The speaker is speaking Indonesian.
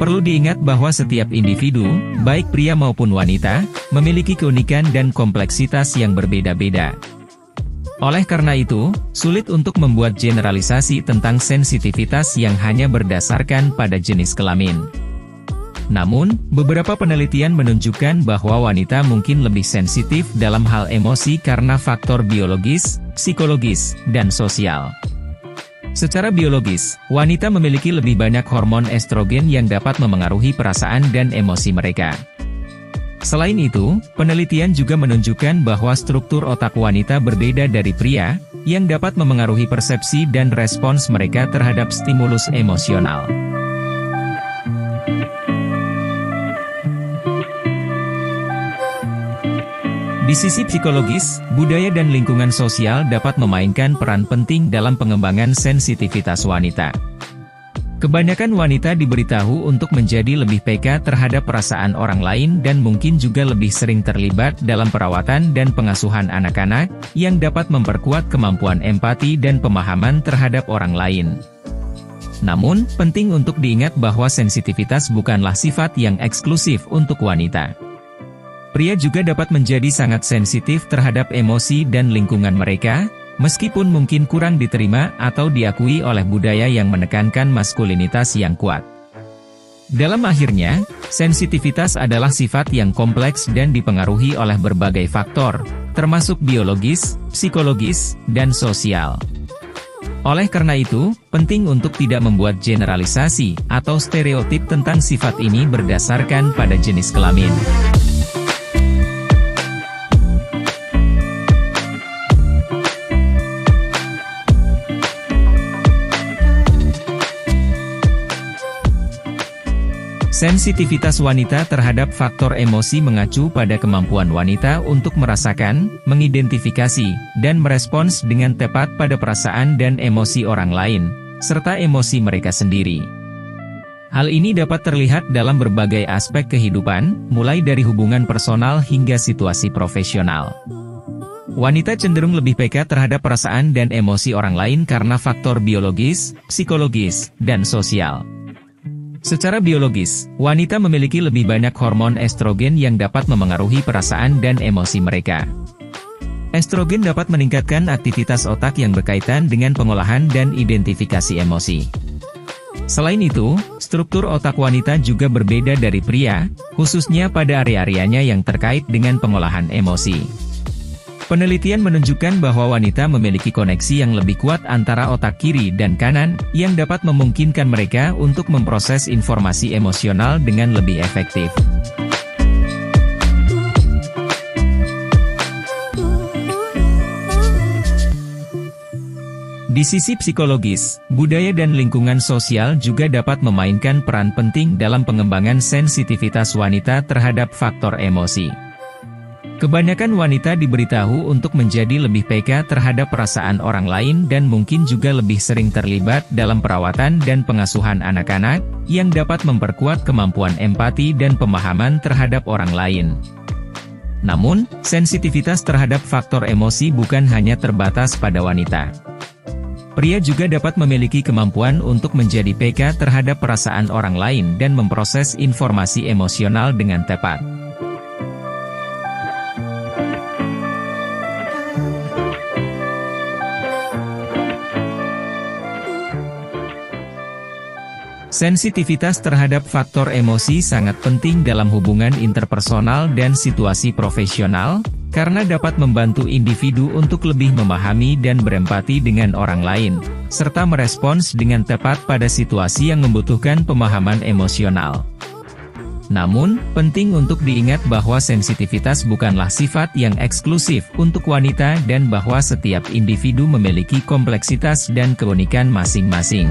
Perlu diingat bahwa setiap individu, baik pria maupun wanita, memiliki keunikan dan kompleksitas yang berbeda-beda. Oleh karena itu, sulit untuk membuat generalisasi tentang sensitivitas yang hanya berdasarkan pada jenis kelamin. Namun, beberapa penelitian menunjukkan bahwa wanita mungkin lebih sensitif dalam hal emosi karena faktor biologis, psikologis, dan sosial. Secara biologis, wanita memiliki lebih banyak hormon estrogen yang dapat memengaruhi perasaan dan emosi mereka. Selain itu, penelitian juga menunjukkan bahwa struktur otak wanita berbeda dari pria, yang dapat memengaruhi persepsi dan respons mereka terhadap stimulus emosional. Di sisi psikologis, budaya dan lingkungan sosial dapat memainkan peran penting dalam pengembangan sensitivitas wanita. Kebanyakan wanita diberitahu untuk menjadi lebih peka terhadap perasaan orang lain dan mungkin juga lebih sering terlibat dalam perawatan dan pengasuhan anak-anak, yang dapat memperkuat kemampuan empati dan pemahaman terhadap orang lain. Namun, penting untuk diingat bahwa sensitivitas bukanlah sifat yang eksklusif untuk wanita. Pria juga dapat menjadi sangat sensitif terhadap emosi dan lingkungan mereka, meskipun mungkin kurang diterima atau diakui oleh budaya yang menekankan maskulinitas yang kuat. Dalam akhirnya, sensitivitas adalah sifat yang kompleks dan dipengaruhi oleh berbagai faktor, termasuk biologis, psikologis, dan sosial. Oleh karena itu, penting untuk tidak membuat generalisasi atau stereotip tentang sifat ini berdasarkan pada jenis kelamin. Sensitivitas wanita terhadap faktor emosi mengacu pada kemampuan wanita untuk merasakan, mengidentifikasi, dan merespons dengan tepat pada perasaan dan emosi orang lain, serta emosi mereka sendiri. Hal ini dapat terlihat dalam berbagai aspek kehidupan, mulai dari hubungan personal hingga situasi profesional. Wanita cenderung lebih peka terhadap perasaan dan emosi orang lain karena faktor biologis, psikologis, dan sosial. Secara biologis, wanita memiliki lebih banyak hormon estrogen yang dapat memengaruhi perasaan dan emosi mereka. Estrogen dapat meningkatkan aktivitas otak yang berkaitan dengan pengolahan dan identifikasi emosi. Selain itu, struktur otak wanita juga berbeda dari pria, khususnya pada area-areanya yang terkait dengan pengolahan emosi. Penelitian menunjukkan bahwa wanita memiliki koneksi yang lebih kuat antara otak kiri dan kanan, yang dapat memungkinkan mereka untuk memproses informasi emosional dengan lebih efektif. Di sisi psikologis, budaya dan lingkungan sosial juga dapat memainkan peran penting dalam pengembangan sensitivitas wanita terhadap faktor emosi. Kebanyakan wanita diberitahu untuk menjadi lebih peka terhadap perasaan orang lain dan mungkin juga lebih sering terlibat dalam perawatan dan pengasuhan anak-anak, yang dapat memperkuat kemampuan empati dan pemahaman terhadap orang lain. Namun, sensitivitas terhadap faktor emosi bukan hanya terbatas pada wanita. Pria juga dapat memiliki kemampuan untuk menjadi peka terhadap perasaan orang lain dan memproses informasi emosional dengan tepat. Sensitivitas terhadap faktor emosi sangat penting dalam hubungan interpersonal dan situasi profesional, karena dapat membantu individu untuk lebih memahami dan berempati dengan orang lain, serta merespons dengan tepat pada situasi yang membutuhkan pemahaman emosional. Namun, penting untuk diingat bahwa sensitivitas bukanlah sifat yang eksklusif untuk wanita dan bahwa setiap individu memiliki kompleksitas dan keunikan masing-masing.